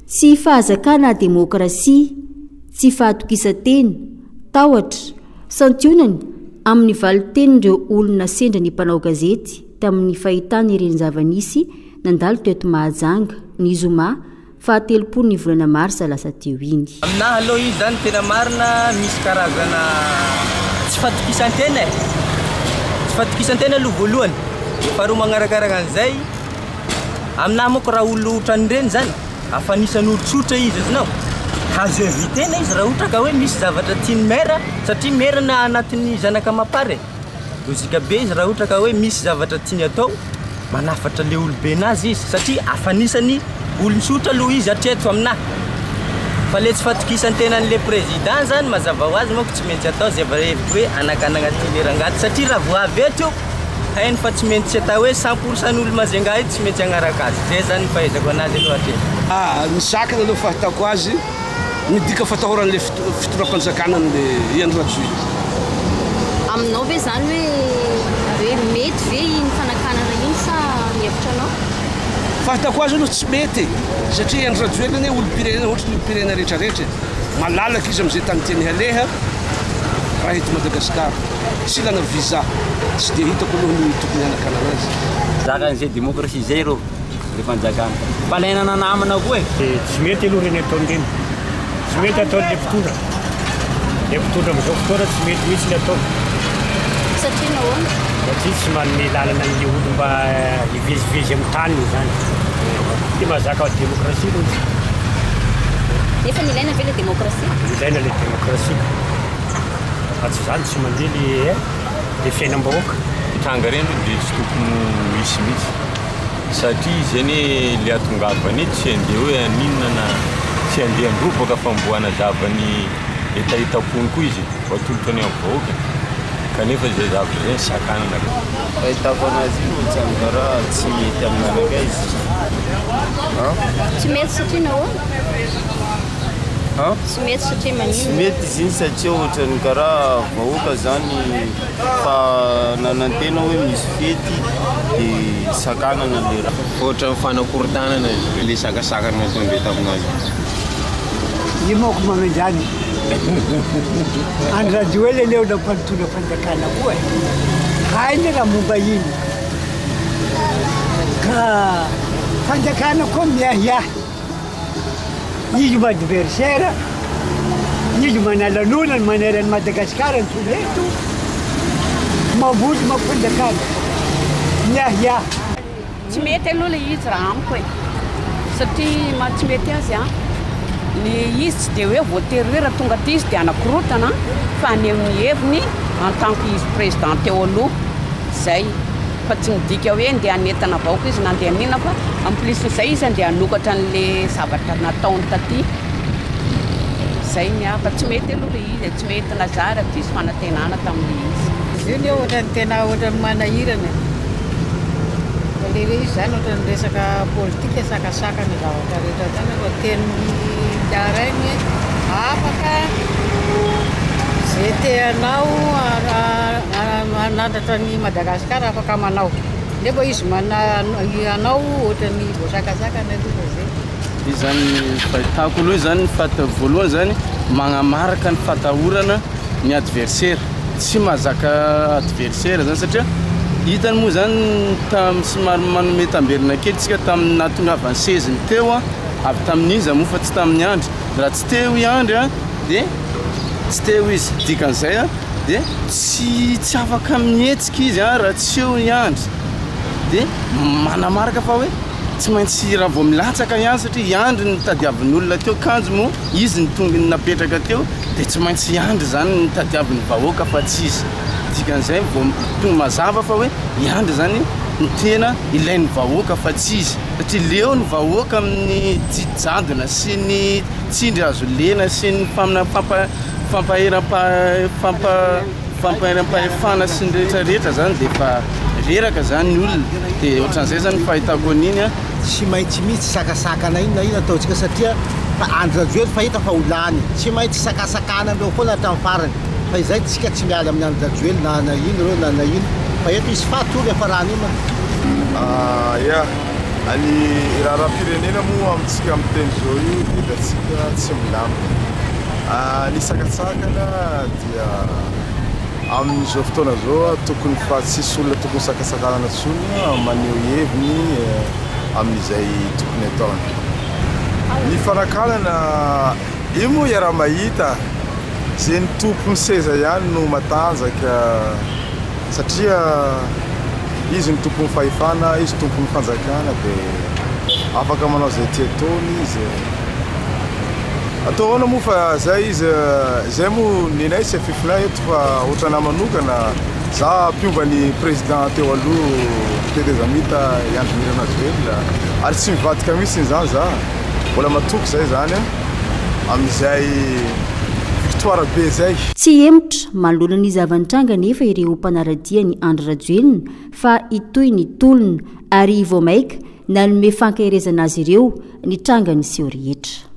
tsy fahazakana demokrasia, tsy fahatokisanteny, tahotra, santionany amin'ny valitenin'ireo olona sendra ny mpanao gazety tamin'ny fahitana ireny zava-nisy nandalo teto Mahajanga ny zoma fahatelopolo ny volana marsa lasa teo iny. Aminahy aloha izy zany tena marina misy karazana tsy fahatokisantena aloha voalohany, faharoa magnarakaraka an'izay aminahy moako raha olo ohatran'ireny zany afanisany olo-tsotra izy izinao azo evitena izy raha ohatra ka hoe misy zavatra tiany mera, satria merana anatin'ny zanaka mapare lozika be izy raha ohatra ka hoe misy zavatra tiany atao manafatra le olobe nazy izy satria afanisany olo-tsotra aloha izy hatreto aminahy. Fa le tsy fahatokisantena an'le président zany mazava ho azy moako tsy maintsy atao zay vareheviky hoe anakanana agnatin'ny rangaty satria raha vao avy eto hainy fa tsy maintsy atao hoe 100% olo mazenga eto tsy maintsy agnaraka azy. Zay zany fahaizako anazy aloha hatreto. Ny sakana aloha fahitako azy midika fatahoran'le fitondram-panjakana an'le Andry Rajoelina. Aminao ve zany hoe mety ve iny fanakanana iny sa hevitranao? Fahitako azy aloha tsy mety satria Andry Rajoelina olo-pirenena ohatry ny olo-pirenena rehetrarehetra malalaka izy amin'izay tany tiany haleha raha eto Madagasikara tsy ilana visa tsy dia hitako aloha ny tokony anakanana azy. Zakan'izay démocratie zay rô rehefa anjakana falainana namana koa tsy mety aloha reny ataon'ireny, tsy mety ataon'le mpitondra amin'izao fotoana tsy mety mihitsy ny atao Satria nahoana? satria tsy manome lalana ny olo mba hivezivezy amin'ny tany zany dia mazaka démocratie aloha izy. Nefa ilaina ve le démocratie? Ilaina le démocratie fa tsy zany tsy mandeha le fiainam-bahoaka. Tranga reny dia tsy tokony hisy mihitsy satria zany le atongavany tsy handeha hoe aninona na tsy handeha androbaka famboana zavany etaitapony koa izy atolotra any amin'ny vahoaka kanefa zay zavatra zay sakanana. Fahitako anazy io tsanga raha tsy mety aminaraka izy. Tsy mety satria nahoana? Tsy mety satria manino? Tsy mety izy iny satria ohatrany karaha vahoaka zany fa nanantena hoe misy fety dia sakanana le raha. Ohatra ny fanakorontanana le sakasakana tonga taminazy. Io manko mananjany Andry Rajoelina leo nampalitona fanjakana koa hainy raha momba iny ka fanjakana koa miahiahy izy adversaire izy manalanona ny manerany Madagasikara ny toleto mavozy mampanjakana miahiahy. Tsy mety aloha le izy raha amiko e satria ma tsy mety azy le izy tsy dia hoe voatery hoe raha tonga ty izy dia anakorotana fa ny amin'ny heviny en tant que izy président teo aloha zay fa tsy midika hoe andeha anentana vahoaka izy na andeha anina fa en plus n'izay izy andeha hanokatra an'le zavatra nataony taty zay ny fa tsy mety aloha le izy tsy mety nazara izy fanantenana tamin'le izy. Io ny ohatrany tena ohatrany manahirana le izy zany ohatrany resaka politika sakasakana zavatra rehetra zany fa teny daraigny afaka zay teanao anandratra ny Madagasikara afaka manao nefa izy anao ohatrany voasakasakana zay. Izy zany fahitako aloha zany voalohany zany magnamaraka ny fatahorana ny adversaire tsy mahazaka adversaire zany satria hitany moa zany somary manome tamberina kely tsika tamin'ny nahatongavany seziny teo avy tamin'izy moa fa tsy tamin'ny Andry raha tsy teo i Andry dia tsy teo izy dikan'izay dia tsy afaka mihetsika izy raha tsy eo i Andry dia manamaraka fa hoe tsy maintsy raha vao milatsaka ihany satria i Andry ny tadiavin'ny olona teo kanjo moa izy ny tonga ny napetraka teo dia tsy maintsy i Andry zany ny tadiavin'ny vahoaka fa tsy izy dikan'izay vao tonga mazava fa hoe i Andry zany ny tena ilain'ny vahoaka fa tsy izy satria leo ny vahoaka amin'ny jadona sy ny tsindry azo lena sy ny fampaheram-pahefana sy ny rehetrarehetra zany dia efa reraka zany ny olona dia ohatran'izay zany fahitako an'iny tsy maintsy mihitsy sakasakana iny na ino ataontsika satria Andry Rajoelina fahita fa olany tsy maintsy sakasakana amreo foana hatramin'ny farany fa izay tsika tsy miala amin'ny Andry Rajoelina na ino reo na ino fa eto izy fatory afa raha io ia any raharam-pirenena moa amintsika amin'ny teny zao io ditatsika tsy milamy ny sakatsakana dia amin'izao fotoana zao tokony fa tsisy olona tokony sakasakana tsony maneho heviny amin'izay tokony ataony ny fanakalana io moa iaraha mahita zay ny tompony seza ihany no matanjaka satria izy ny tompony fahefana izy tompony fanjakana dia afaka manao zay tiataony izy ataona moa fa zay izy zay moa ninay tsy afifinay eto fa ohatrana manokana za mpiomban'ny président teo aloha T2 Andry Nirina Rajoelina ary tsy mivadika mihitsy zany za mbola matoky zay zany amin'izay victoire be zay tsy emotra manolona ny zavantranga nefa ireo mpanaradia ny Andry Rajoelina fa itoy ny tolona ary vao maika nanome fankahirezana azy ireo ny trangany seho rehetra